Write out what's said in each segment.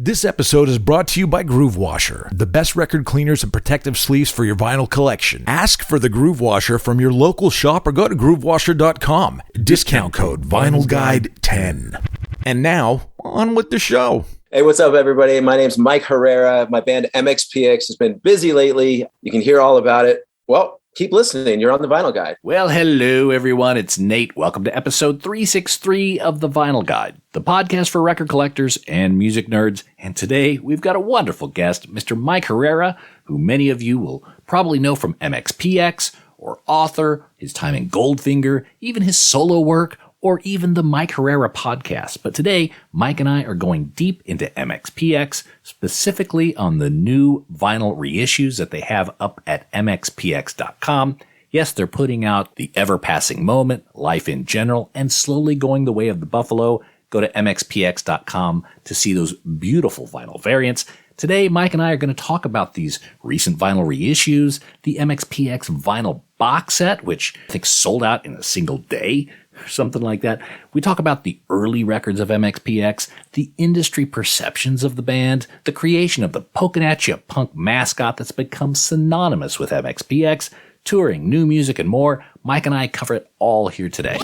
This episode is brought to you by Groove Washer, the best record cleaners and protective sleeves for your vinyl collection. Ask for the Groove Washer from your local shop or go to groovewasher.com. Discount code VinylGuide10. And now, on with the show. Hey, what's up, everybody? My name's Mike Herrera. My band MxPx has been busy lately. You can hear all about it. Well, keep listening. You're on the Vinyl Guide. Well, hello, everyone. It's Nate. Welcome to episode 363 of the Vinyl Guide, the podcast for record collectors and music nerds. And today, we've got a wonderful guest, Mr. Mike Herrera, who many of you will probably know from MxPx or Author, his time in Goldfinger, even his solo work, or even the Mike Herrera podcast. But today, Mike and I are going deep into MxPx, specifically on the new vinyl reissues that they have up at MxPx.com. Yes, they're putting out The Ever-Passing Moment, Life in General, and Slowly Going the Way of the Buffalo. Go to MxPx.com to see those beautiful vinyl variants. Today, Mike and I are going to talk about these recent vinyl reissues, the MxPx vinyl box set, which I think sold out in a single day, or something like that. We talk about the early records of MxPx, the industry perceptions of the band, the creation of the Pokinatcha Punk mascot that's become synonymous with MxPx, touring, new music, and more. Mike and I cover it all here today.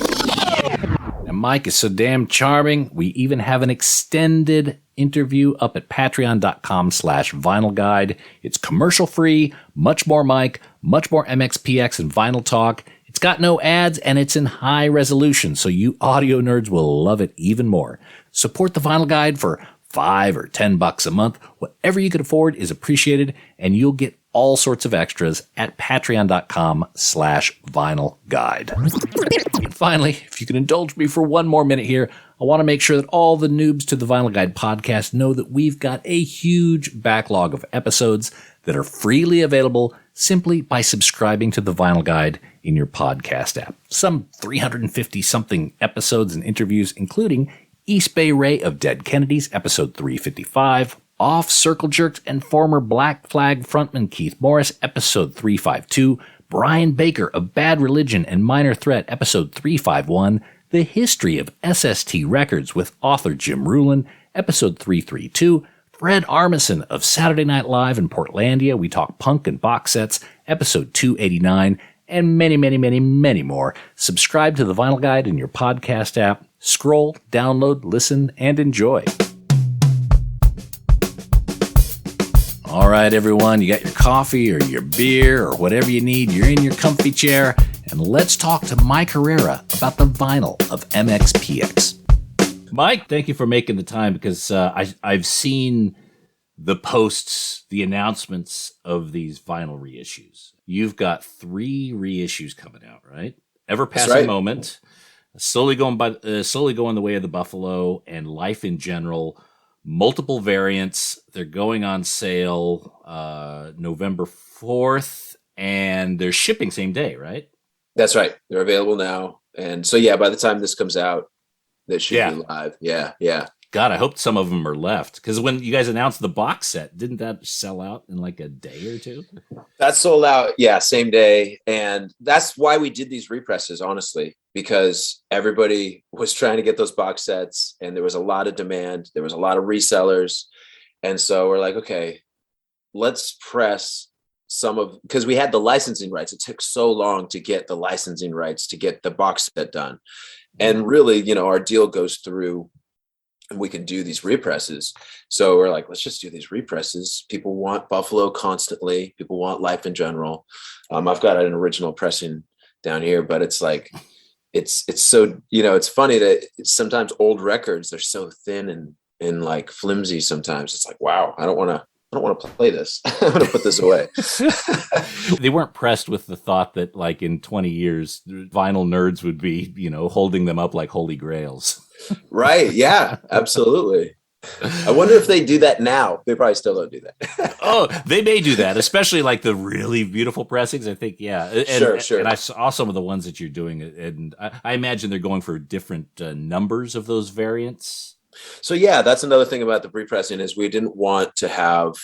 And Mike is so damn charming, we even have an extended interview up at patreon.com/vinylguide. It's commercial free, much more Mike, much more MxPx and vinyl talk. It's got no ads, and it's in high resolution, so you audio nerds will love it even more. Support the Vinyl Guide for $5 or $10 a month. Whatever you can afford is appreciated, and you'll get all sorts of extras at patreon.com/vinylguide. And finally, if you can indulge me for one more minute here, I want to make sure that all the noobs to the Vinyl Guide podcast know that we've got a huge backlog of episodes that are freely available simply by subscribing to the Vinyl Guide in your podcast app. Some 350-something episodes and interviews, including East Bay Ray of Dead Kennedys, episode 355, Off Circle Jerks and former Black Flag frontman Keith Morris, episode 352, Brian Baker of Bad Religion and Minor Threat, episode 351, The History of SST Records with author Jim Rulin, episode 332, Fred Armisen of Saturday Night Live in Portlandia, we talk punk and box sets, episode 289, and many, many, many, many more. Subscribe to the Vinyl Guide in your podcast app. Scroll, download, listen, and enjoy. All right, everyone, you got your coffee or your beer or whatever you need. You're in your comfy chair, and let's talk to Mike Herrera about the vinyl of MxPx. Mike, thank you for making the time, because I've seen the posts, the announcents of these vinyl reissues. You've got 3 reissues coming out, right? Ever-Passing Moment, Slowly Going the Way of the Buffalo, and Life in General. Multiple variants. They're going on sale November 4th, and they're shipping same day, right? That's right. They're available now. And so, yeah, by the time this comes out, they should be live. Yeah. God, I hope some of them are left, because when you guys announced the box set, didn't that sell out in like a day or two? That sold out, same day. And that's why we did these represses, honestly, because everybody was trying to get those box sets, and there was a lot of demand. There was a lot of resellers. And so we're like, okay, let's press because we had the licensing rights. It took so long to get the licensing rights to get the box set done. And really, our deal goes through, and we can do these represses. So we're like, let's just do these represses. People want Buffalo constantly. People want Life in General. I've got an original pressing down here, but it's like, it's so, it's funny that sometimes old records, they're so thin and like flimsy sometimes. It's like, wow, I don't want to play this. I'm going to put this away. They weren't pressed with the thought that like in 20 years, vinyl nerds would be, holding them up like holy grails. Right. Yeah, absolutely. I wonder if they do that now. They probably still don't do that. Oh, they may do that, especially like the really beautiful pressings. I think, yeah. And, sure. And I saw some of the ones that you're doing, and I imagine they're going for different numbers of those variants. So yeah, that's another thing about the pre-pressing is we didn't want to have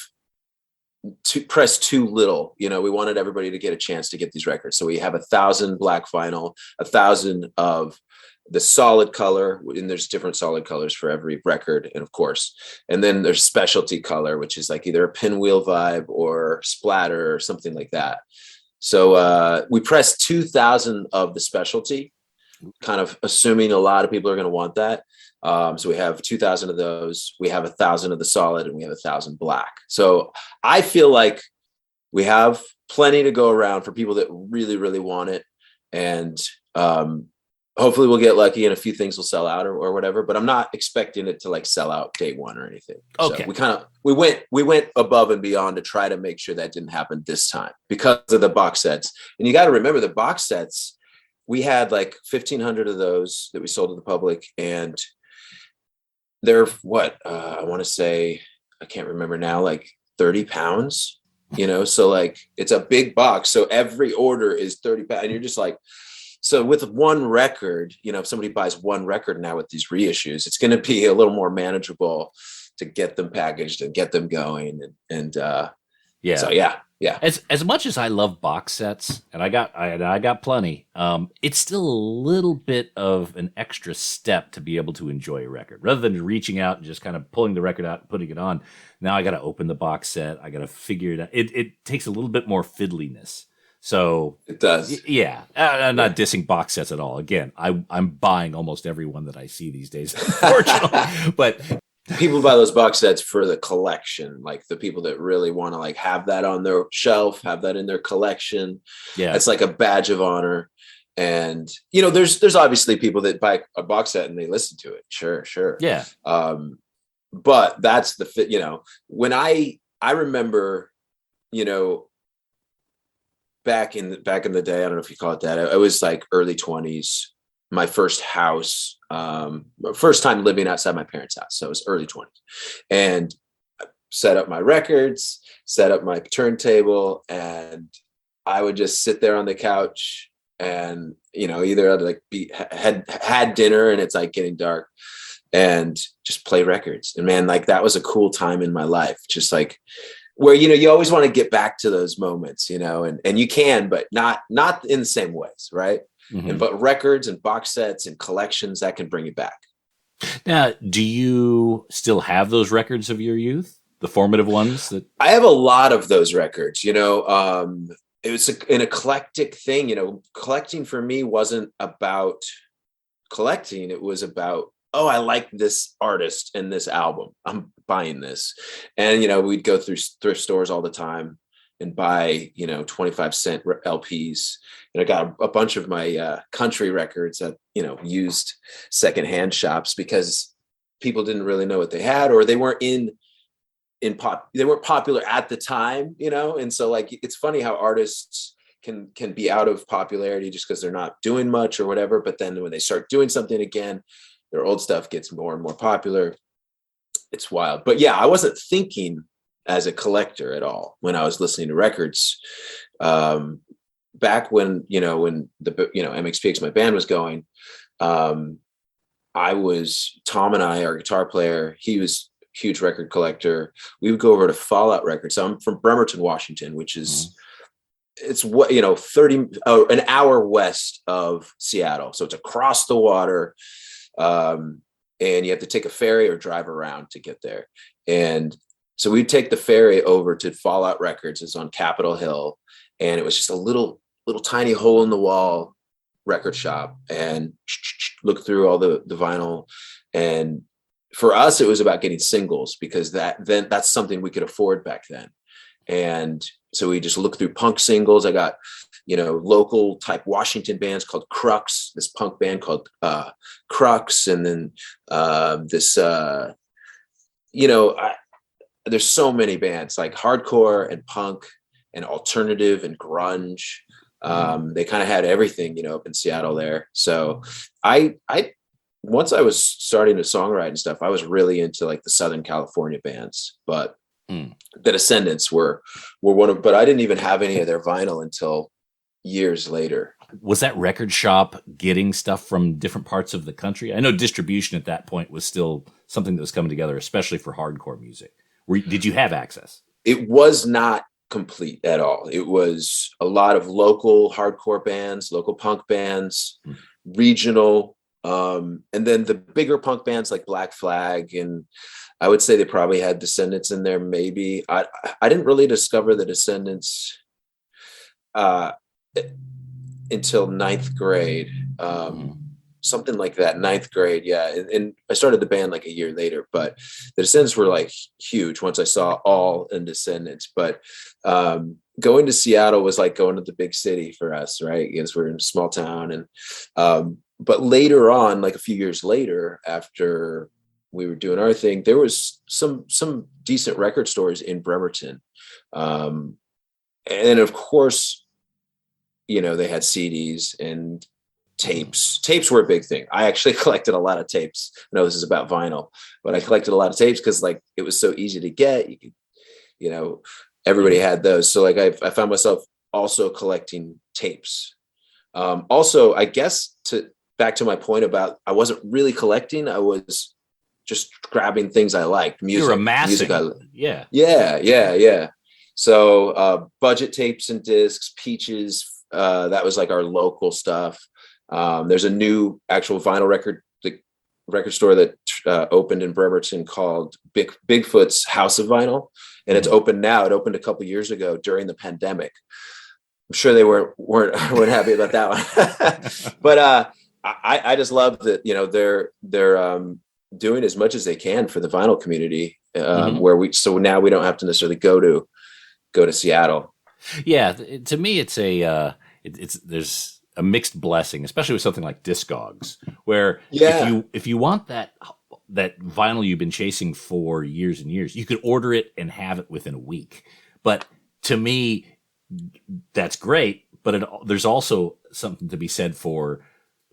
to press too little. We wanted everybody to get a chance to get these records. So we have 1,000 black vinyl, 1,000 of the solid color, and there's different solid colors for every record, and of course, and then there's specialty color, which is like either a pinwheel vibe or splatter or something like that. So we pressed 2,000 of the specialty, kind of assuming a lot of people are going to want that. So we have 2,000 of those. We have 1,000 of the solid, and we have 1,000 black. So I feel like we have plenty to go around for people that really, really want it. And hopefully we'll get lucky and a few things will sell out or whatever, but I'm not expecting it to like sell out day one or anything. Okay. So we went above and beyond to try to make sure that didn't happen this time because of the box sets. And you got to remember the box sets, we had like 1,500 of those that we sold to the public, and they're I want to say, I can't remember now, like 30 pounds, so like it's a big box. So every order is 30 pounds, and you're just like, so with one record, if somebody buys one record now with these reissues, it's going to be a little more manageable to get them packaged and get them going. Yeah. So yeah. As much as I love box sets, and I got plenty, it's still a little bit of an extra step to be able to enjoy a record rather than reaching out and just kind of pulling the record out and putting it on. Now I got to open the box set. I got to figure it out. It takes a little bit more fiddliness. So it does. Yeah. I'm not dissing box sets at all. Again, I'm buying almost every one that I see these days, unfortunately. But people buy those box sets for the collection, like the people that really want to like have that on their shelf, have that in their collection. Yeah. It's like a badge of honor. And, there's obviously people that buy a box set and they listen to it. Sure. Yeah. But that's the fit, when I remember, back in the day, I don't know if you call it that. I was like early 20s, my first house, first time living outside my parents' house. So it was early 20s, and I set up my records, set up my turntable, and I would just sit there on the couch and, either I'd like had dinner and it's like getting dark, and just play records. And man, like that was a cool time in my life. Just like, where, you always want to get back to those moments, and you can, but not in the same ways. Right. Mm-hmm. But records and box sets and collections, that can bring you back. Now, do you still have those records of your youth, the formative ones? That I have a lot of those records, it was an eclectic thing, collecting for me wasn't about collecting. It was about, oh, I like this artist and this album, I'm buying this. And, we'd go through thrift stores all the time and buy, 25-cent LPs. And I got a bunch of my country records at, used secondhand shops because people didn't really know what they had, or they weren't they weren't popular at the time, And so like, it's funny how artists can be out of popularity just because they're not doing much or whatever. But then when they start doing something again, their old stuff gets more and more popular. It's wild. But yeah, I wasn't thinking as a collector at all when I was listening to records. Back when, when the, MxPx, my band, was going, Tom and I, our guitar player, he was a huge record collector. We would go over to Fallout Records. So I'm from Bremerton, Washington, which is, it's what, an hour west of Seattle. So it's across the water. And you have to take a ferry or drive around to get there. And so we'd take the ferry over to Fallout Records. It's on Capitol Hill. And it was just a little tiny hole in the wall record shop, and look through all the vinyl. And for us, it was about getting singles because that's something we could afford back then. And so we just looked through punk singles. I got, local type Washington bands called Crux, this punk band called Crux. And then there's so many bands like hardcore and punk and alternative and grunge. They kind of had everything, up in Seattle there. So once I was starting to songwrite and stuff, I was really into like the Southern California bands, but the Descendants were one of, but I didn't even have any of their vinyl until years later. Was that record shop getting stuff from different parts of the country? I know distribution at that point was still something that was coming together, especially for hardcore music. Did you have access? It was not complete at all. It was a lot of local hardcore bands, local punk bands, regional And then the bigger punk bands like Black Flag, and I would say they probably had Descendants in there. Maybe I didn't really discover the Descendants until ninth grade, something like that. Ninth grade, yeah. And I started the band like a year later. But the Descendants were like huge once I saw All and Descendants. But going to Seattle was like going to the big city for us, right? Because we're in a small town, and but later on, like a few years later, after we were doing our thing, there was some decent record stores in Bremerton. And of course, you know, they had CDs and tapes. Tapes were a big thing. I actually collected a lot of tapes. I know this is about vinyl, but I collected a lot of tapes because like it was so easy to get. You could, you know, everybody had those. So like I found myself also collecting tapes. Also, I guess back to my point about I wasn't really collecting. I was just grabbing things I liked. Music. You were amassing. Yeah. So budget tapes and discs, Peaches. That was like our local stuff. There's a new actual vinyl record store that opened in Bremerton called Bigfoot's House of Vinyl, and it's open now. It opened a couple years ago during the pandemic. I'm sure they weren't happy about that one, but I just love that, you know, they're doing as much as they can for the vinyl community, so now we don't have to necessarily go to Seattle. Yeah, to me, it's there's a mixed blessing, especially with something like Discogs, where if you want that vinyl you've been chasing for years and years, you could order it and have it within a week. But to me, that's great. But there's also something to be said for,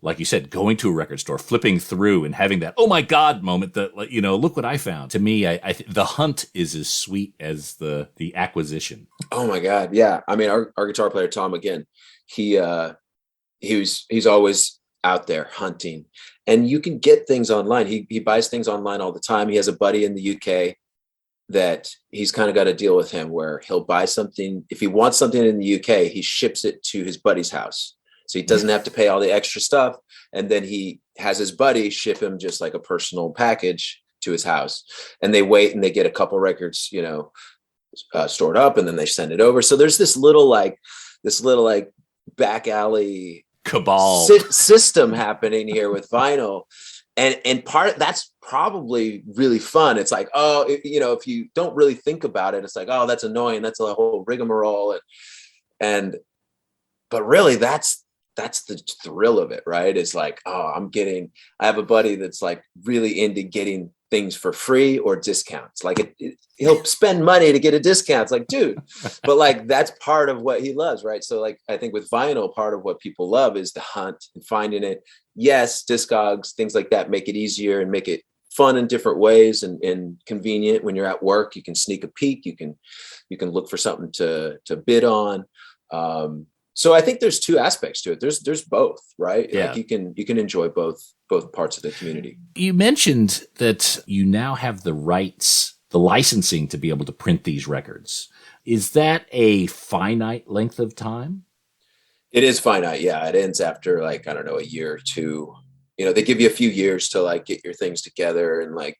like you said, going to a record store, flipping through and having that, oh my God moment that, you know, look what I found. To me, the hunt is as sweet as the acquisition. Oh my God. Yeah. I mean, our guitar player, Tom, again, he's always out there hunting, and you can get things online. He buys things online all the time. He has a buddy in the UK that he's kind of got a deal with him where he'll buy something. If he wants something in the UK, he ships it to his buddy's house. So he doesn't have to pay all the extra stuff. And then he has his buddy ship him just like a personal package to his house. And they wait and they get a couple records, you know, stored up, and then they send it over. So there's this little back alley cabal system happening here with vinyl. And that's probably really fun. It's like, you know, if you don't really think about it, it's like, oh, that's annoying. That's a whole rigmarole. But really that's the thrill of it, right? It's like, I have a buddy that's like really into getting things for free or discounts. Like he'll spend money to get a discount. It's like, dude, but like, that's part of what he loves. Right. So like, I think with vinyl, part of what people love is the hunt and finding it. Yes. Discogs, things like that make it easier and make it fun in different ways and convenient. When you're at work, you can sneak a peek. You can look for something to bid on. So I think there's two aspects to it. There's both, right? Yeah. Like you can enjoy both parts of the community. You mentioned that you now have the rights, the licensing to be able to print these records. Is that a finite length of time? It is finite. Yeah. It ends after like, I don't know, a year or two. You know, they give you a few years to like get your things together and like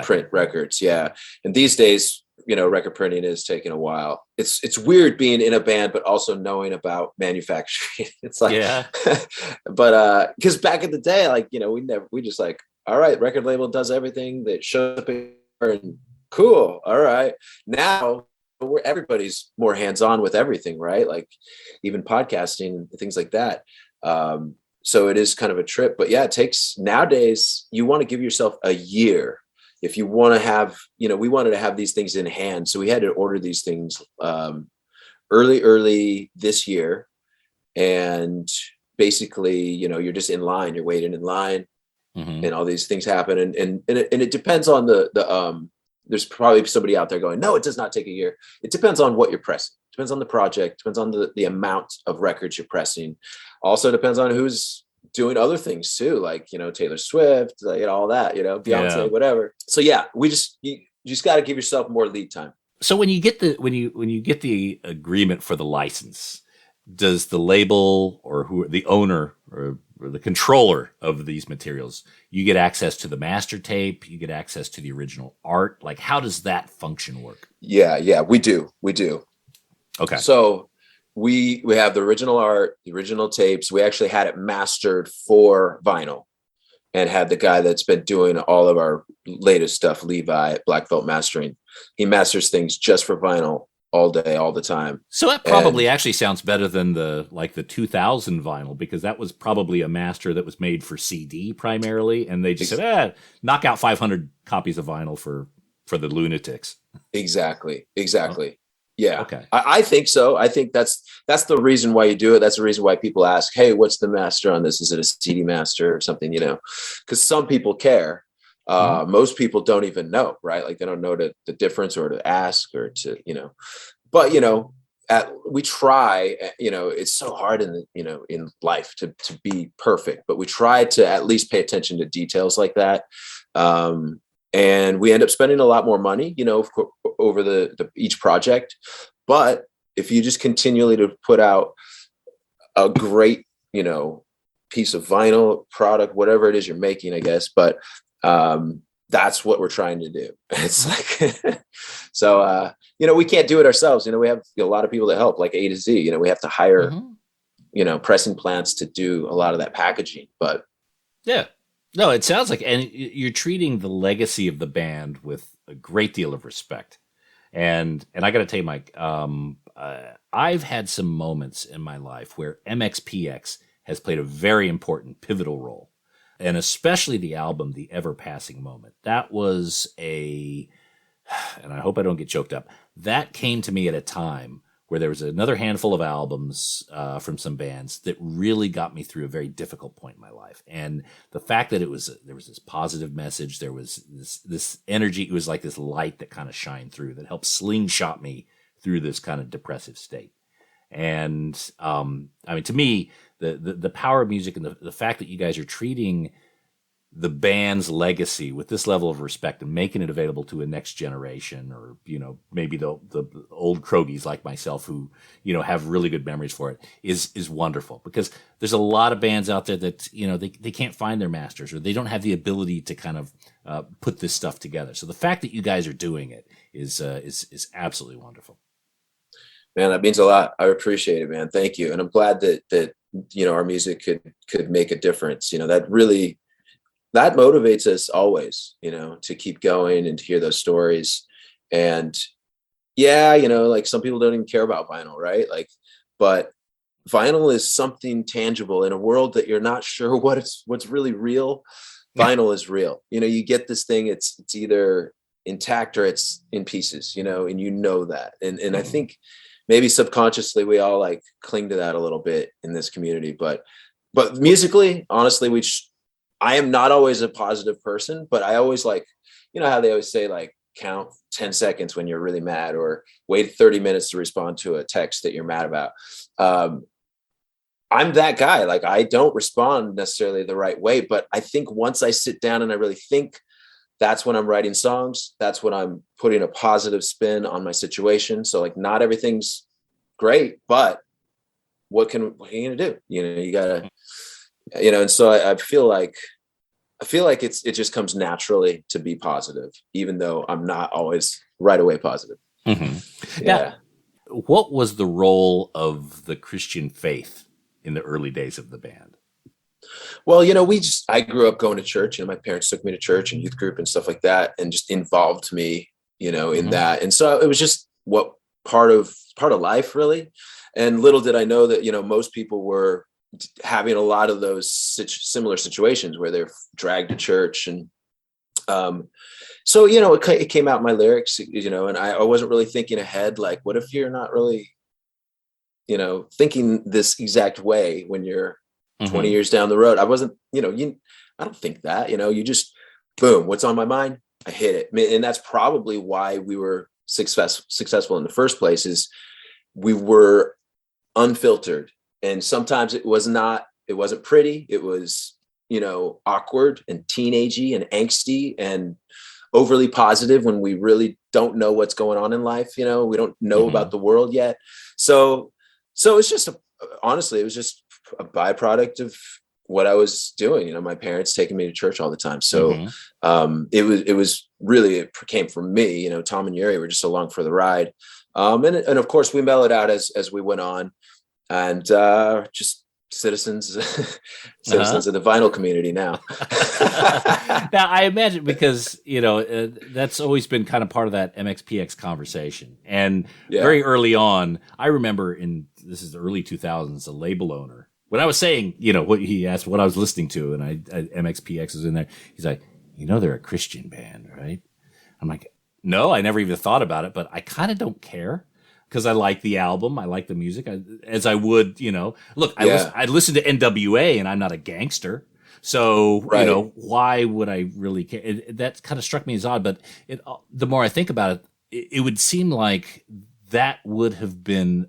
print records. Yeah. And these days, you know, record printing is taking a while. It's weird being in a band, but also knowing about manufacturing. It's like, but because back in the day, like, you know, we just like, all right, record label does everything that shows up and cool. All right. Now everybody's more hands-on with everything, right? Like even podcasting and things like that. So it is kind of a trip, but yeah, it takes, nowadays you want to give yourself a year. If you want to have, you know, we wanted to have these things in hand. So we had to order these things early this year. And basically, you know, you're just in line, you're waiting in line and all these things happen. And it depends on there's probably somebody out there going, no, it does not take a year. It depends on what you're pressing. It depends on the project, depends on the amount of records you're pressing. Also depends on who's doing other things too, like, you know, Taylor Swift, like, you know, all that, you know, Beyonce, whatever. So yeah, you just got to give yourself more lead time. So when you get the agreement for the license, does the label or the owner or or the controller of these materials. You get access to the master tape. You get access to the original art. Like, how does that function work? Yeah, we do. Okay. So we have the original art, the original tapes. We actually had it mastered for vinyl, and had the guy that's been doing all of our latest stuff, Levi at Black Belt Mastering. He masters things just for vinyl all day, all the time. So that probably actually sounds better than the 2000 vinyl, because that was probably a master that was made for CD primarily, and they just said, knock out 500 copies of vinyl for the lunatics. Exactly. Oh. Yeah. Okay. I think so. I think that's the reason why you do it. That's the reason why people ask, hey, what's the master on this? Is it a CD master or something, because some people care. Most people don't even know, right? Like, they don't know the difference, or to ask, or to, but, we try, it's so hard in life to be perfect, but we try to at least pay attention to details like that. And we end up spending a lot more money, over the each project. But if you just continually to put out a great, piece of vinyl product, whatever it is you're making, I guess, but that's what we're trying to do. It's like, so, we can't do it ourselves. We have a lot of people that help, like A to Z. We have to hire, pressing plants to do a lot of that packaging. But yeah. No, it sounds like, and you're treating the legacy of the band with a great deal of respect. And I got to tell you, Mike, I've had some moments in my life where MxPx has played a very important, pivotal role, and especially the album, The Ever Passing Moment. That was and I hope I don't get choked up, that came to me at a time where there was another handful of albums from some bands that really got me through a very difficult point in my life. And the fact that there was this positive message, there was this energy, it was like this light that kind of shined through, that helped slingshot me through this kind of depressive state. And to me, the power of music, and the fact that you guys are treating the band's legacy with this level of respect and making it available to a next generation, or, maybe the old crogies like myself who, have really good memories for it, is wonderful. Because there's a lot of bands out there that, they can't find their masters, or they don't have the ability to kind of put this stuff together. So the fact that you guys are doing it is absolutely wonderful. Man, that means a lot. I appreciate it, man. Thank you. And I'm glad that our music could make a difference. That motivates us always, to keep going and to hear those stories. And yeah, like, some people don't even care about vinyl, right? Like, but vinyl is something tangible in a world that you're not sure what's really real. Vinyl is real. You get this thing, it's either intact or it's in pieces, and that. And I think maybe subconsciously we all like cling to that a little bit in this community, but musically, honestly, I am not always a positive person, but I always like, how they always say, like, count 10 seconds when you're really mad, or wait 30 minutes to respond to a text that you're mad about. I'm that guy. Like, I don't respond necessarily the right way, but I think once I sit down and I really think, that's when I'm writing songs. That's when I'm putting a positive spin on my situation. So, like, not everything's great, but what are you going to do? You gotta, and so I feel like it just comes naturally to be positive, even though I'm not always right away positive. Mm-hmm. Yeah. Now, what was the role of the Christian faith in the early days of the band? Well, I grew up going to church. My parents took me to church and youth group and stuff like that, and just involved me, in that. And so it was just part of life, really. And little did I know that, most people were having a lot of those similar situations where they're dragged to church. And so, it came out in my lyrics, and I wasn't really thinking ahead. Like, what if you're not really, thinking this exact way when you're 20 years down the road? I wasn't, I don't think that, you just, boom, what's on my mind? I hit it. And that's probably why we were successful in the first place, is we were unfiltered. And sometimes it wasn't pretty. It was, awkward and teenagey and angsty and overly positive when we really don't know what's going on in life. We don't know about the world yet. So it's just honestly, it was just a byproduct of what I was doing. You know, my parents taking me to church all the time. So it was really, it came from me. You know, Tom and Yuri were just along for the ride. And of course we mellowed out as we went on, and just citizens of the vinyl community now. Now, I imagine, because, you know, that's always been kind of part of that MxPx conversation. And very early on, I remember this is the early 2000s, a label owner, when I was saying, you know, what he asked what I was listening to, and I MxPx was in there. He's like, you know, they're a Christian band, right? I'm like, no, I never even thought about it, but I kind of don't care, because I like the album, I like the music, as I would, you know. Look, I listen to NWA, and I'm not a gangster, so you know, why would I really care? That kind of struck me as odd, but the more I think about it, it would seem like that would have been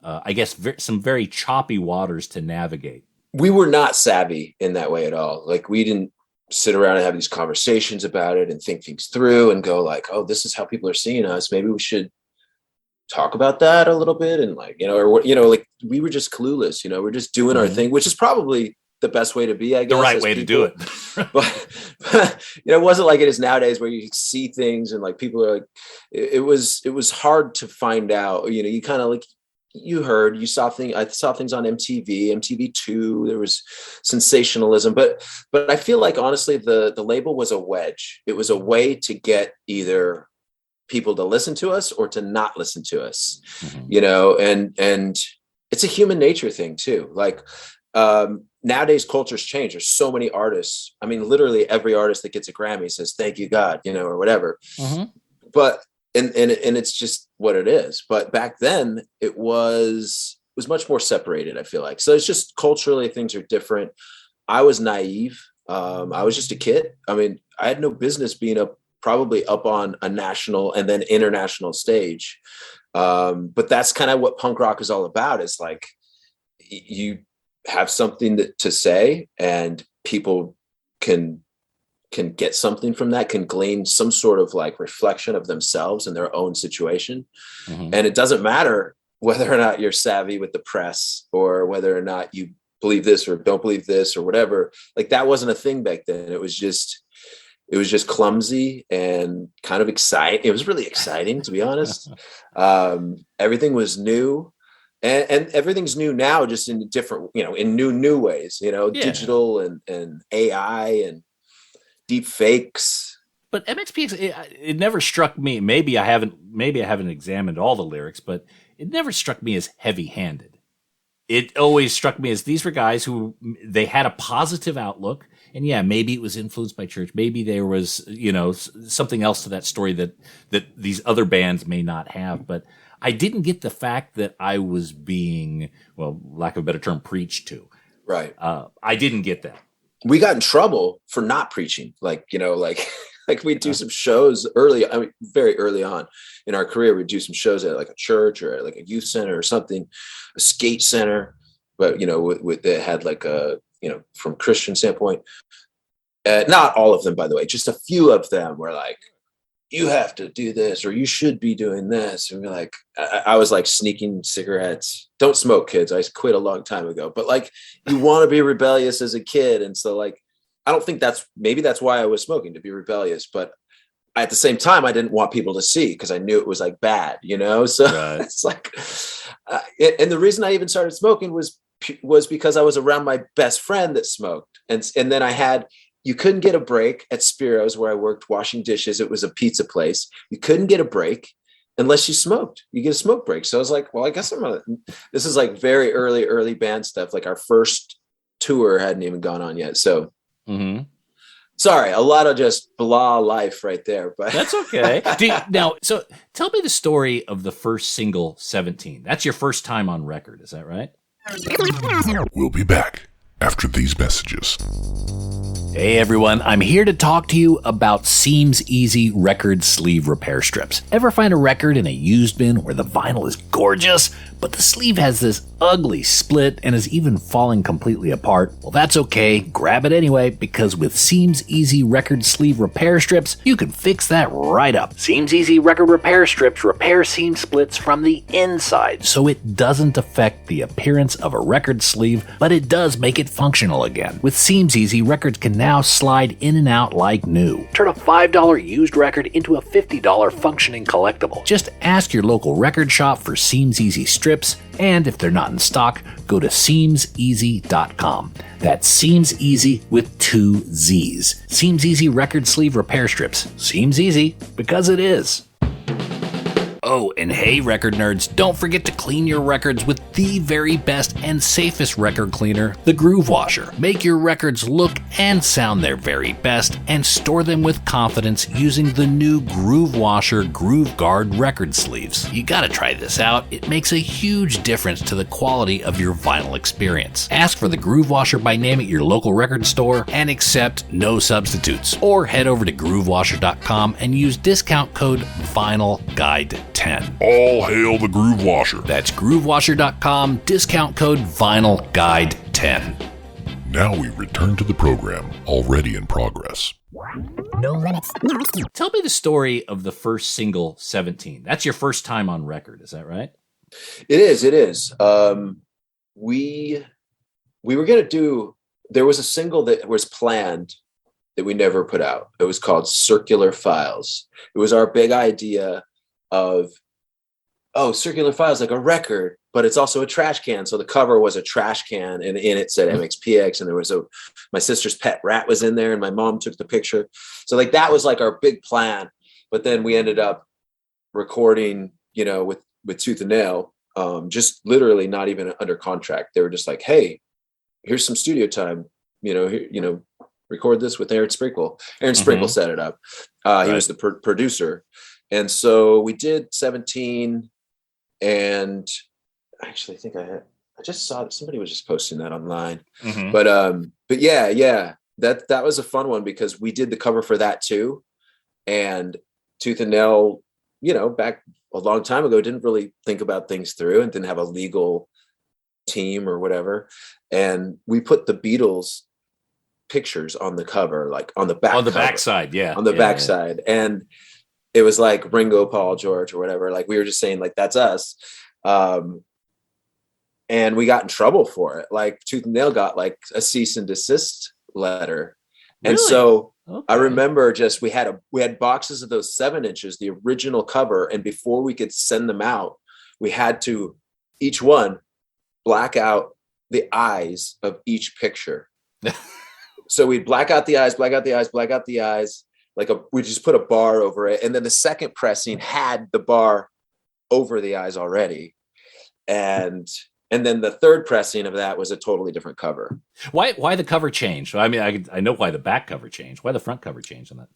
I guess, some very choppy waters to navigate. We were not savvy in that way at all. Like, we didn't sit around and have these conversations about it and think things through and go like, oh, this is how people are seeing us. Maybe we should talk about that a little bit. And like, you know, or, you know, like, we were just clueless, you know, we're just doing our thing, which is probably the best way to be, I guess. The right way to do it. but you know, it wasn't like it is nowadays, where you see things and like people are like, it was hard to find out, you know, you kind of like, you saw things. I saw things on MTV2. There was sensationalism, but I feel like, honestly, the label was a wedge. It was a way to get either people to listen to us or to not listen to us, you know, and it's a human nature thing too. Like, nowadays culture's changed. There's so many artists. I mean, literally every artist that gets a Grammy says, thank you, God, you know, or whatever. But and it's just what it is. But back then it was much more separated, I feel like. So it's just culturally, things are different. I was naive. I was just a kid. I mean, I had no business being probably up on a national and then international stage. But that's kind of what punk rock is all about. It's like, you have something to say, and people can get something from that, can glean some sort of like reflection of themselves and their own situation. And it doesn't matter whether or not you're savvy with the press, or whether or not you believe this or don't believe this or whatever. Like, that wasn't a thing back then. It was just clumsy and kind of exciting. It was really exciting, to be honest. Everything was new. And everything's new now, just in different, you know, in new ways, you know, digital and AI and deep fakes. But MxPx, it never struck me. Maybe I haven't examined all the lyrics, but it never struck me as heavy-handed. It always struck me as these were guys who, they had a positive outlook, and maybe it was influenced by church. Maybe there was, you know, something else to that story that these other bands may not have. But I didn't get the fact that I was being, well, lack of a better term, preached to. Right. I didn't get that. We got in trouble for not preaching. Like, you know, like we'd do some shows very early on in our career. We'd do some shows at like a church or at like a youth center or something, a skate center, but, you know, they had like a, you know, from Christian standpoint, not all of them, by the way, just a few of them were like, you have to do this, or you should be doing this. And we're like, I was like sneaking cigarettes. Don't smoke, kids. I quit a long time ago, but like, you want to be rebellious as a kid. And so like, I don't think maybe that's why I was smoking, to be rebellious, but at the same time, I didn't want people to see, because I knew it was like bad, you know? So It's like, and the reason I even started smoking was because I was around my best friend that smoked. And then you couldn't get a break at Spiro's, where I worked washing dishes. It was a pizza place. You couldn't get a break unless you smoked. You get a smoke break. So I was like, well, I guess this is like very early band stuff. Like, our first tour hadn't even gone on yet. So sorry, a lot of just blah life right there, but that's okay. Now, so tell me the story of the first single, 17. That's your first time on record. Is that right? We'll be back after these messages. Hey everyone, I'm here to talk to you about Seams Easy record sleeve repair strips. Ever find a record in a used bin where the vinyl is gorgeous, but the sleeve has this ugly split and is even falling completely apart? Well, that's okay. Grab it anyway, because with Seams Easy record sleeve repair strips, you can fix that right up. Seams Easy record repair strips repair seam splits from the inside, so it doesn't affect the appearance of a record sleeve, but it does make it functional again. With Seams Easy, records can now slide in and out like new. Turn a $5 used record into a $50 functioning collectible. Just ask your local record shop for Seams Easy strips, and if they're not in stock, go to seamseasy.com. That's Seams Easy with 2 Z's. Seams Easy record sleeve repair strips. Seems easy because it is. Oh, and hey, record nerds, don't forget to clean your records with the very best and safest record cleaner, the Groove Washer. Make your records look and sound their very best and store them with confidence using the new Groove Washer Groove Guard record sleeves. You gotta try this out. It makes a huge difference to the quality of your vinyl experience. Ask for the Groove Washer by name at your local record store and accept no substitutes. Or head over to groovewasher.com and use discount code VINYLGUIDE10. All hail the Groove Washer. That's groovewasher.com, discount code VINYLGUIDE10. Now we return to the program, already in progress. No limits. Tell me the story of the first single, 17. That's your first time on record, is that right? It is. We were going to do, there was a single that was planned that we never put out. It was called Circular Files. It was our big idea of, Circular Files, like a record, but it's also a trash can. So the cover was a trash can, and in it said MxPx, and there was my sister's pet rat was in there, and my mom took the picture. So like that was like our big plan. But then we ended up recording, with Tooth and Nail, just literally not even under contract. They were just like, hey, here's some studio time, record this with Aaron Sprinkle. Aaron Sprinkle set it up. He was the producer. And so we did 17, and actually I think I just saw that somebody was just posting that online. But yeah, that was a fun one because we did the cover for that too. And Tooth and Nail, back a long time ago, didn't really think about things through and didn't have a legal team or whatever. And we put the Beatles pictures on the cover, like on the back. On the backside, yeah. On the backside. And it was like Ringo, Paul, George, or whatever. Like we were just saying, like, that's us. And we got in trouble for it. Like Tooth and Nail got like a cease and desist letter. Really? And so Okay. I remember we had boxes of those 7 inches, the original cover. And before we could send them out, we had to each one black out the eyes of each picture. So we'd black out the eyes, black out the eyes, black out the eyes. We just put a bar over it. And then the second pressing had the bar over the eyes already. And then the third pressing of that was a totally different cover. Why the cover changed? I mean, I know why the back cover changed. Why the front cover changed on that?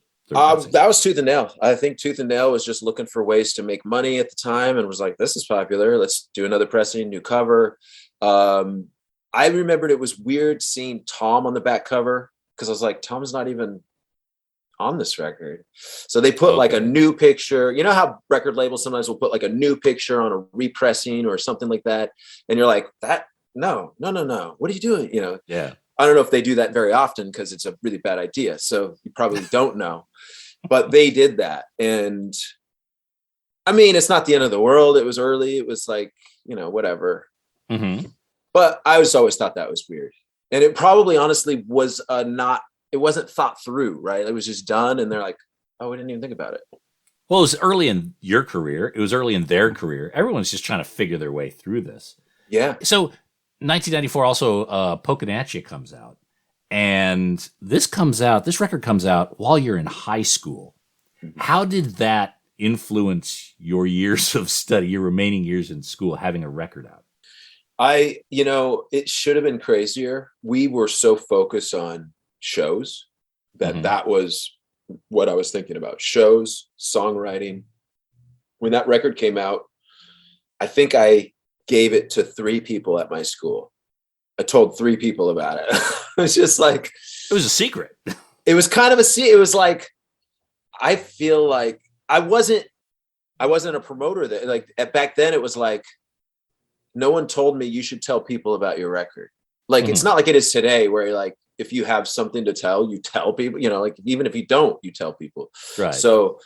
That was Tooth and Nail. I think Tooth and Nail was just looking for ways to make money at the time and was like, this is popular. Let's do another pressing, new cover. I remembered it was weird seeing Tom on the back cover because I was like, Tom's not even on this record. So they put like a new picture. You know how record labels sometimes will put like a new picture on a repressing or something like that, and you're like, that no, what are you doing? Yeah, I don't know if they do that very often because it's a really bad idea, so you probably don't know. But they did that, and I mean, it's not the end of the world. It was early. It was like, whatever. But I always thought that was weird, and it probably honestly was it wasn't thought through, right? It was just done. And they're like, oh, we didn't even think about it. Well, it was early in your career. It was early in their career. Everyone's just trying to figure their way through this. Yeah. So 1994 also, Pokinatcha comes out. And this record comes out while you're in high school. How did that influence your years of study, your remaining years in school, having a record out? It should have been crazier. We were so focused on shows that was what I was thinking about. Shows, songwriting. When that record came out, I think I gave it to 3 people at my school. I told 3 people about it. It's just like, It was a secret. It was kind of it was like, I feel like I wasn't a promoter that, like, back then it was like, no one told me you should tell people about your record. Like, it's not like it is today where you're like, if you have something to tell, you tell people, you know, like, even if you don't, you tell people. Right. So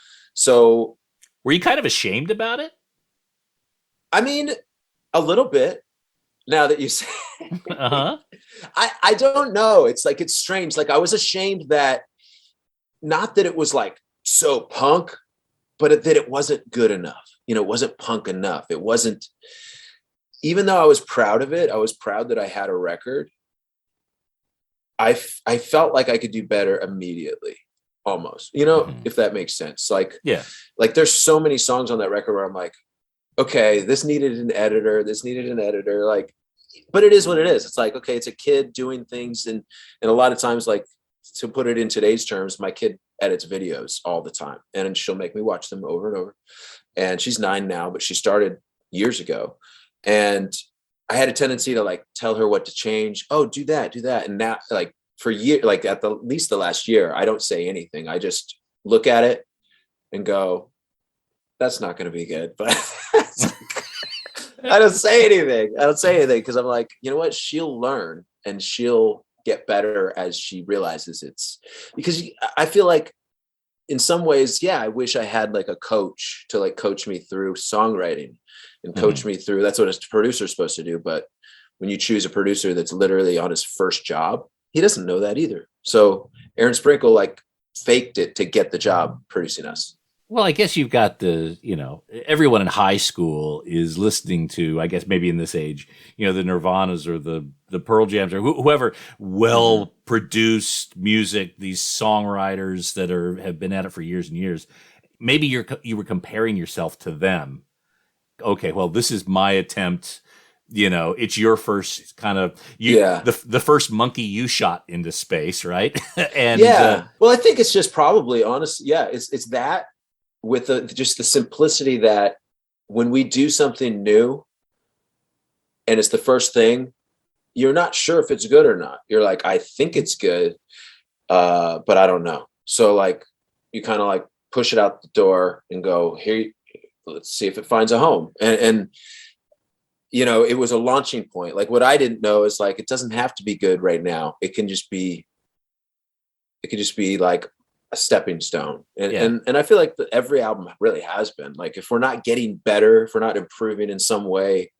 were you kind of ashamed about it? I mean, a little bit, now that you say. I don't know. It's like, it's strange. Like, I was ashamed that, not that it was like so punk, but that it wasn't good enough. You know, it wasn't punk enough. It wasn't, even though I was proud of it, I was proud that I had a record. I felt like I could do better immediately, almost, you know, if that makes sense. Like, yeah, like there's so many songs on that record where I'm like, okay, this needed an editor. Like, but it is what it is. It's like, okay, it's a kid doing things. And a lot of times, like, to put it in today's terms, my kid edits videos all the time, and she'll make me watch them over and over. And she's 9 now, but she started years ago. And I had a tendency to, like, tell her what to change. Oh, do that. And now, like, for years, like, at least the last year, I don't say anything. I just look at it and go, that's not going to be good. But I don't say anything. Because I'm like, you know what? She'll learn and she'll get better as she realizes it's, because I feel like in some ways, yeah, I wish I had like a coach to, like, coach me through songwriting and coach me through. That's what a producer is supposed to do. But when you choose a producer that's literally on his first job, he doesn't know that either. So Aaron Sprinkle, like, faked it to get the job producing us. Well, I guess you've got everyone in high school is listening to, I guess maybe in this age, you know, the Nirvanas or the Pearl Jams or whoever well-produced music, these songwriters that have been at it for years and years. Maybe you were comparing yourself to them. Okay, well, this is my attempt. You know, it's your first kind of the first monkey you shot into space, right? And well, I think it's just probably, honestly, it's that, with just the simplicity that when we do something new and it's the first thing, you're not sure if it's good or not. You're like, I think it's good, but I don't know. So, like, you kind of, like, push it out the door and go, here, let's see if it finds a home. And you know, it was a launching point. Like, what I didn't know is, like, it doesn't have to be good right now. It could just be like a stepping stone. And I feel like every album really has been. Like, if we're not getting better, if we're not improving in some way,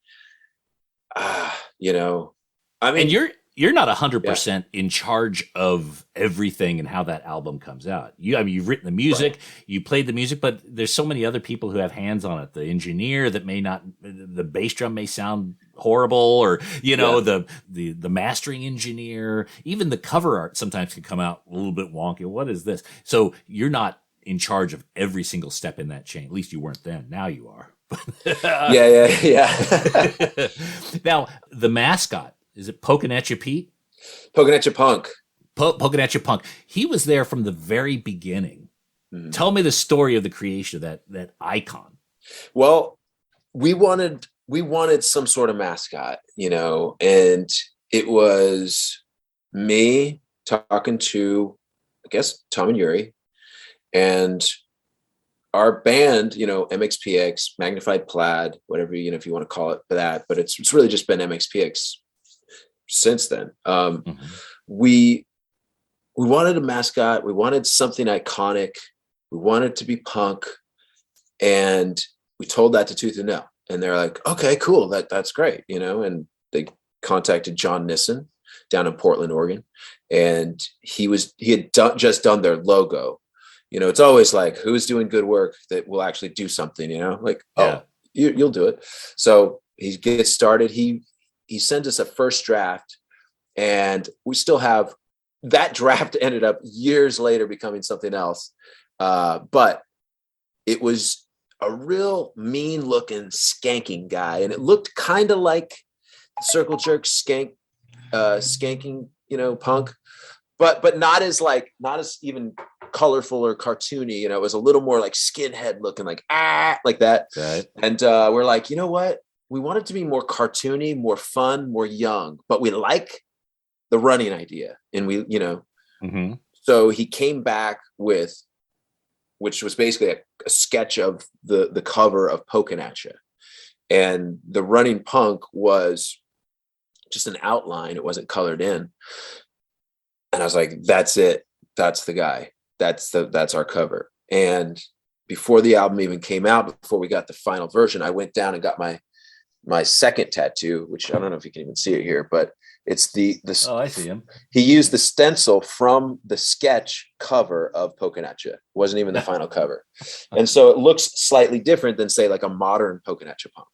you know, I mean, and you're not 100% in charge of everything and how that album comes out. You've written the music, you played the music, but there's so many other people who have hands on it. The engineer that may not, the bass drum may sound horrible, or, you know, the mastering engineer, even the cover art sometimes can come out a little bit wonky. What is this? So you're not in charge of every single step in that chain. At least you weren't then. Now you are. yeah. Now, the mascot, is it Pokinatcha Pete? Pokinatcha Punk. Pokinatcha Punk. He was there from the very beginning. Mm-hmm. Tell me the story of the creation of that icon. Well, we wanted some sort of mascot, you know, and it was me talking to, I guess, Tom and Yuri, and our band, you know, MxPx, Magnified Plaid, whatever, you know, if you want to call it that, but it's really just been MxPx since then. We wanted a mascot. We wanted something iconic. We wanted to be punk. And we told that to Tooth and Nail. And they're like, okay, cool. That's great. You know, and they contacted John Nissen down in Portland, Oregon. And he had just done their logo. You know, it's always like, who's doing good work that will actually do something, you know, like, you'll do it. So he gets started. He sends us a first draft, and we still have that draft. Ended up years later becoming something else. But it was a real mean looking skanking guy. And it looked kind of like Circle Jerk skanking, you know, Punk, but not as even colorful or cartoony. You know, it was a little more like skinhead looking, like that. Right. And we're like, you know what? We want it to be more cartoony, more fun, more young, but we like the running idea. And we, you know, Mm-hmm. So he came back with, which was basically a sketch of the cover of Pokinatcha. And the running punk was just an outline. It wasn't colored in. And I was like, that's it. That's the guy. That's our cover. And before the album even came out, before we got the final version, I went down and got my second tattoo, which I don't know if you can even see it here, but it's Oh, I see him. He used the stencil from the sketch cover of Pokinatcha. It wasn't even the final cover. And so it looks slightly different than, say, like a modern Pokinatcha Punk.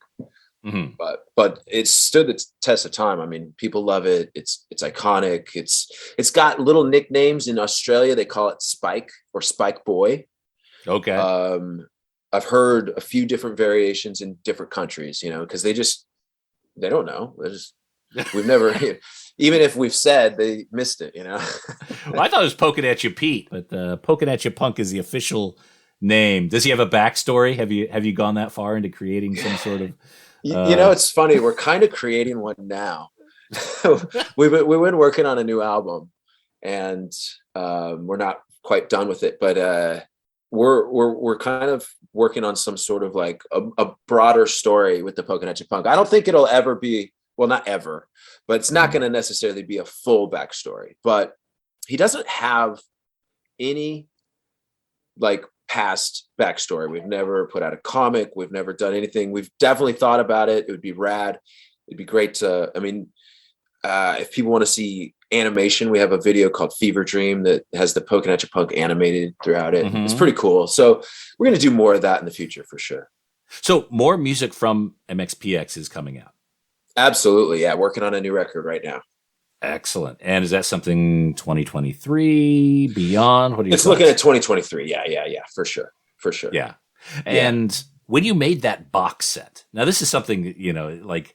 Mm-hmm. But it stood the test of time. I mean, people love it. It's iconic. It's got little nicknames in Australia. They call it Spike or Spike Boy. Okay. I've heard a few different variations in different countries, because they don't know. We've never, even if we've said, they missed it, Well, I thought it was Pokinatcha Pete, but Pokinatcha Punk is the official name. Does he have a backstory? Have you gone that far into creating some sort of? It's funny. We're kind of creating one now. We've been working on a new album, and we're not quite done with it, but we're kind of working on some sort of like a broader story with the Pokinatcha Punk. I don't think it'll ever be, well, not ever, but it's not going to necessarily be a full backstory. But he doesn't have any like past backstory. We've never put out a comic. We've never done anything. We've definitely thought about it. It would be rad. It'd be great to, if people want to see animation, we have a video called Fever Dream that has the Pokinatcha Punk animated throughout it. Mm-hmm. It's pretty cool. So we're going to do more of that in the future for sure. So more music from MxPx is coming out. Absolutely. Yeah. Working on a new record right now. Excellent. And is that something 2023 beyond? What do you? It's looking at 2023. Yeah. For sure. Yeah. And when you made that box set, now this is something, like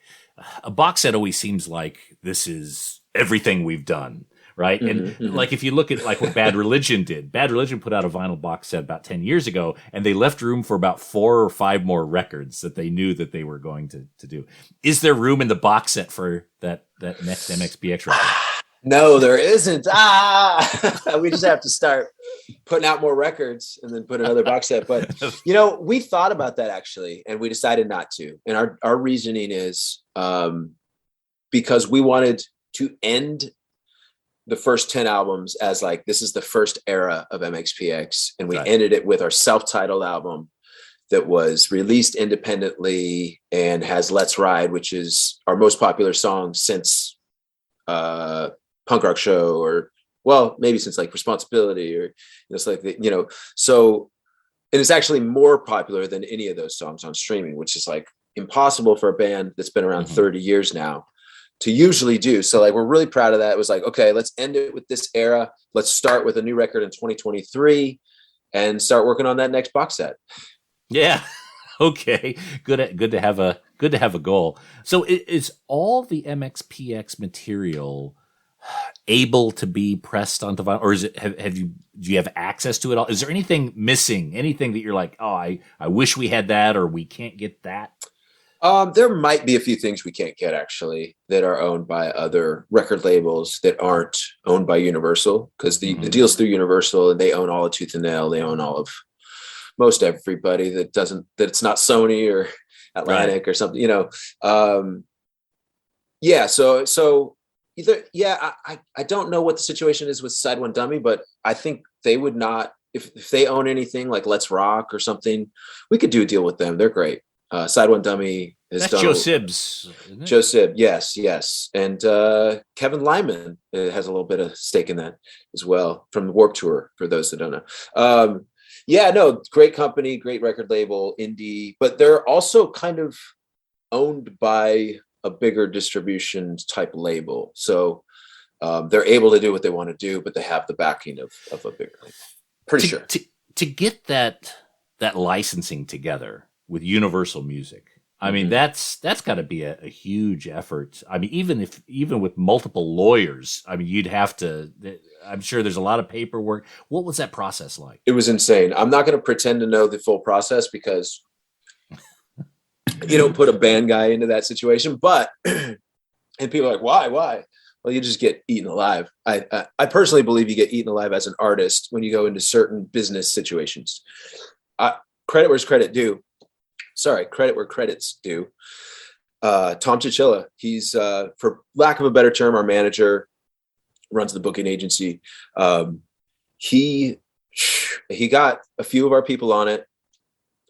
a box set always seems like this is everything we've done. Right. Mm-hmm, And like, if you look at like what Bad Religion did, Bad Religion put out a vinyl box set about 10 years ago, and they left room for about 4 or 5 more records that they knew that they were going to do. Is there room in the box set for that next MxPx record? No, there isn't. We just have to start putting out more records and then put another box set. But, we thought about that actually, and we decided not to. And our reasoning is because we wanted to end the first 10 albums as like, this is the first era of MxPx. And we ended it with our self-titled album that was released independently and has Let's Ride, which is our most popular song since Punk Rock Show, or maybe since like Responsibility, or it's like, so, and it's actually more popular than any of those songs on streaming, which is like impossible for a band that's been around 30 years now to usually do. So like, we're really proud of that. It was like, okay, let's end it with this era. Let's start with a new record in 2023 and start working on that next box set. Yeah. Okay. Good to have a goal. So is all the MxPx material able to be pressed onto vinyl, or is it, do you have access to it all? Is there anything missing? Anything that you're like, oh, I wish we had that, or we can't get that? There might be a few things we can't get actually that are owned by other record labels that aren't owned by Universal, because the deal's through Universal and they own all of Tooth and Nail. They own all of most everybody that it's not Sony or Atlantic or something, So either, I don't know what the situation is with Side One Dummy, but I think they would not, if they own anything like Let's Rock or something, we could do a deal with them. They're great. Side One Dummy has That's done Joe Sibbs, isn't it? Joe Sibb, yes, and Kevin Lyman has a little bit of stake in that as well from the Warped Tour. For those that don't know, great company, great record label, indie, but they're also kind of owned by a bigger distribution type label, so they're able to do what they want to do, but they have the backing of a bigger label. Pretty sure to get that licensing together with Universal Music. I mean, that's got to be a huge effort. I mean, even with multiple lawyers, I mean, you'd have to, I'm sure there's a lot of paperwork. What was that process like? It was insane. I'm not going to pretend to know the full process because you don't put a band guy into that situation, but, and people are like, why? well, you just get eaten alive. I personally believe you get eaten alive as an artist when you go into certain business situations. Credit where's credit due. Sorry, credit where credit's due. Tom Chichilla, he's, for lack of a better term, our manager, runs the booking agency. He got a few of our people on it.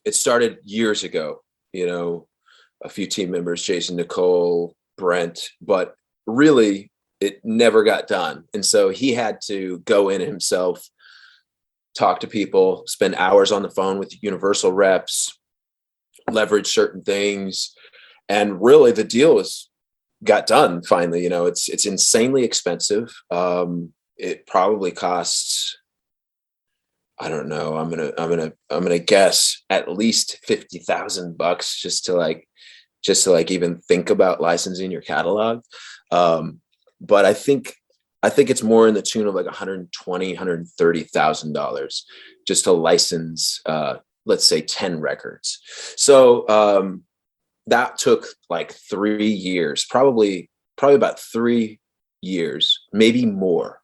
It started years ago, a few team members, Jason, Nicole, Brent, but really it never got done. And so he had to go in himself, talk to people, spend hours on the phone with Universal reps, leverage certain things. And really the deal got done finally. It's insanely expensive. It probably costs, I don't know. I'm gonna guess at least $50,000 just to even think about licensing your catalog. But I think it's more in the tune of like $120,000, $130,000 just to license, let's say 10 records. So that took like 3 years, probably about 3 years, maybe more,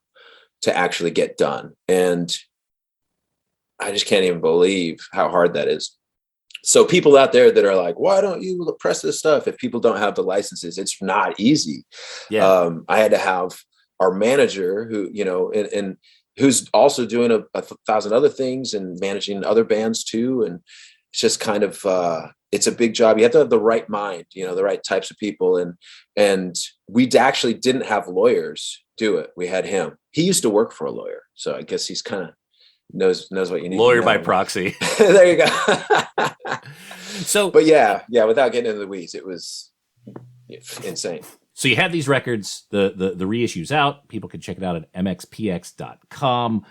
to actually get done. And I just can't even believe how hard that is. So people out there that are like, why don't you press this stuff if people don't have the licenses? It's not easy. Yeah. I had to have our manager who, and who's also doing a 1,000 other things and managing other bands too. And it's just kind of, it's a big job. You have to have the right mind, the right types of people. And we actually didn't have lawyers do it. We had him. He used to work for a lawyer. So I guess he's kind of knows what you need. Lawyer by proxy. There you go. So, but yeah, without getting into the weeds, it was insane. So you have these records, the reissues out. People can check it out at MxPx.com.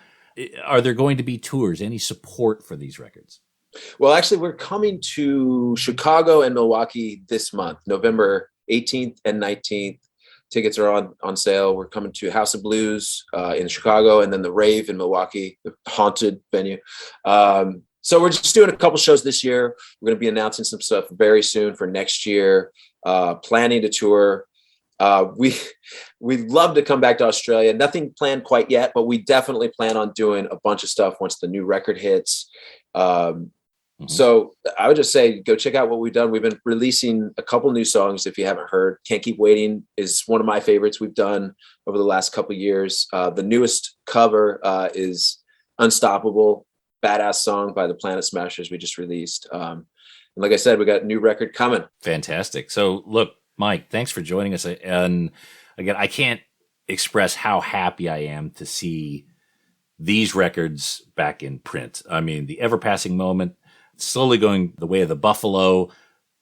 Are there going to be tours? Any support for these records? Well, actually, we're coming to Chicago and Milwaukee this month, November 18th and 19th. Tickets are on sale. We're coming to House of Blues in Chicago, and then the Rave in Milwaukee, the haunted venue. So we're just doing a couple shows this year. We're going to be announcing some stuff very soon for next year, planning to tour. We'd love to come back to Australia. Nothing planned quite yet, but we definitely plan on doing a bunch of stuff once the new record hits. So I would just say, go check out what we've done. We've been releasing a couple new songs. If you haven't heard, Can't Keep Waiting is one of my favorites we've done over the last couple of years. The newest cover is Unstoppable, badass song by the Planet Smashers we just released. And like I said, we got a new record coming. Fantastic. So look, Mike, thanks for joining us. And again, I can't express how happy I am to see these records back in print. I mean, The Ever Passing Moment, slowly going the way of the buffalo,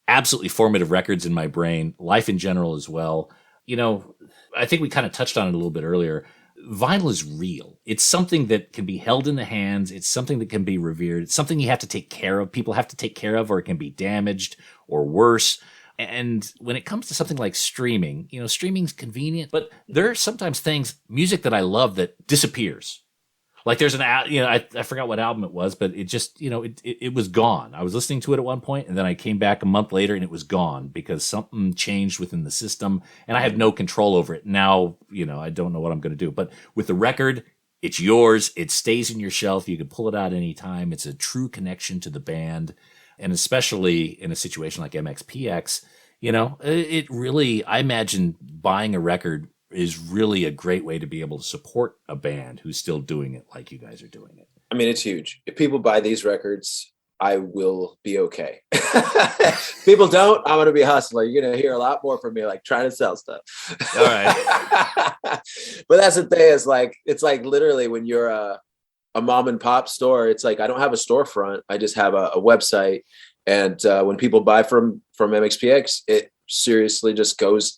absolutely formative records in my brain, life in general as well. I think we kind of touched on it a little bit earlier. Vinyl is real. It's something that can be held in the hands. It's something that can be revered. It's something you have to take care of. People have to take care of, or it can be damaged or worse. And when it comes to something like streaming, streaming's convenient, but there are sometimes music that I love that disappears. Like there's I forgot what album it was, but it just, it was gone. I was listening to it at one point, and then I came back a month later and it was gone because something changed within the system and I have no control over it. Now, I don't know what I'm going to do. But with the record, it's yours. It stays in your shelf. You can pull it out anytime. It's a true connection to the band. And especially in a situation like MxPx, it really, I imagine buying a record is really a great way to be able to support a band who's still doing it like you guys are doing it. I mean, it's huge. If people buy these records, I will be okay. People don't, I'm going to be a hustler. You're going to hear a lot more from me, like trying to sell stuff. All right. But that's the thing, it's like literally when you're a mom and pop store, it's like, I don't have a storefront. I just have a website. And when people buy from MxPx, it seriously just goes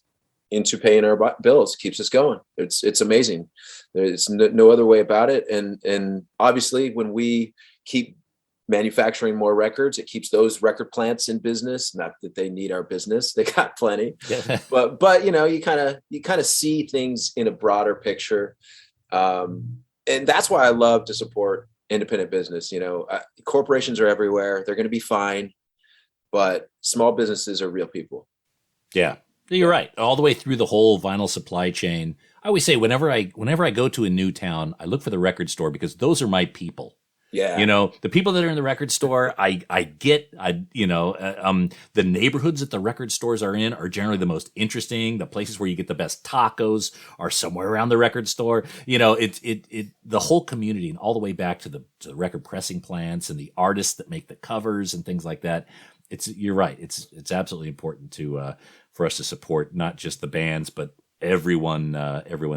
into paying our bills, keeps us going. It's amazing. There's no other way about it. And obviously when we keep manufacturing more records, it keeps those record plants in business. Not that they need our business. They got plenty, but you kind of see things in a broader picture. And that's why I love to support independent business. Corporations are everywhere. They're going to be fine, but small businesses are real people. Yeah. You're right. All the way through the whole vinyl supply chain. I always say whenever I go to a new town, I look for the record store because those are my people. Yeah. You know, the people that are in the record store, the neighborhoods that the record stores are in are generally the most interesting. The places where you get the best tacos are somewhere around the record store. You know, the whole community, and all the way back to the record pressing plants and the artists that make the covers and things like that. You're right. It's absolutely important for us to support not just the bands, but everyone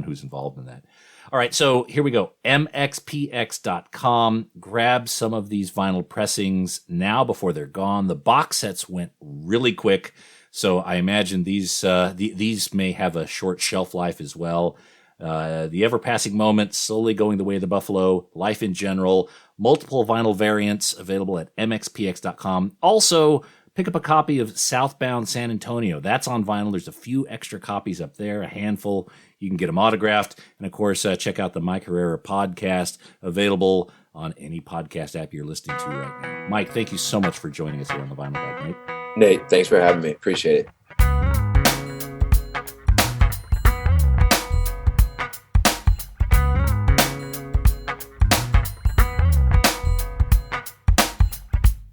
who's involved in that. All right, so here we go. MxPx.com. Grab some of these vinyl pressings now before they're gone. The box sets went really quick, so I imagine these may have a short shelf life as well. The ever-passing moment, slowly going the way of the buffalo, life in general, multiple vinyl variants available at MxPx.com. Also, pick up a copy of Southbound San Antonio. That's on vinyl. There's a few extra copies up there, a handful. You can get them autographed. And, of course, check out the Mike Herrera podcast, available on any podcast app you're listening to right now. Mike, thank you so much for joining us here on the Vinyl Guide, Nate. Nate, thanks for having me. Appreciate it.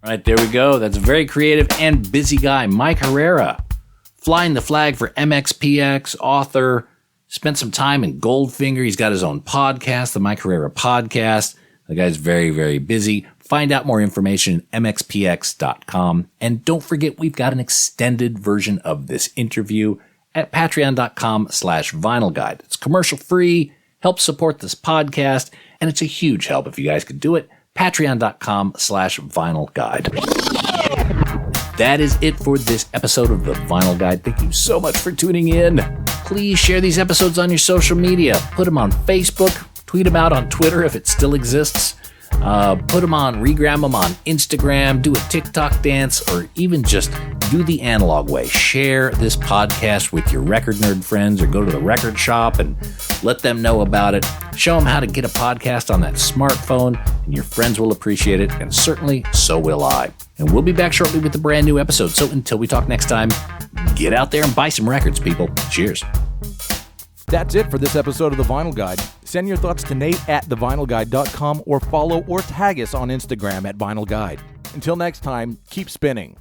All right, there we go. That's a very creative and busy guy, Mike Herrera, flying the flag for MxPx, author, spent some time in Goldfinger. He's got his own podcast, the Mike Herrera Podcast. The guy's very, very busy. Find out more information at MxPx.com. And don't forget, we've got an extended version of this interview at Patreon.com/Vinyl Guide. It's commercial free, helps support this podcast, and it's a huge help if you guys could do it. Patreon.com/Vinyl Guide. That is it for this episode of the Vinyl Guide. Thank you so much for tuning in. Please share these episodes on your social media. Put them on Facebook. Tweet them out on Twitter if it still exists. Regram them on Instagram. Do a TikTok dance, or even just do the analog way. Share this podcast with your record nerd friends, or go to the record shop and let them know about it. Show them how to get a podcast on that smartphone, and your friends will appreciate it, and certainly so will I. And we'll be back shortly with a brand new episode. So until we talk next time, get out there and buy some records, people. Cheers. That's it for this episode of The Vinyl Guide. Send your thoughts to Nate at thevinylguide.com, or follow or tag us on Instagram at Vinyl Guide. Until next time, keep spinning.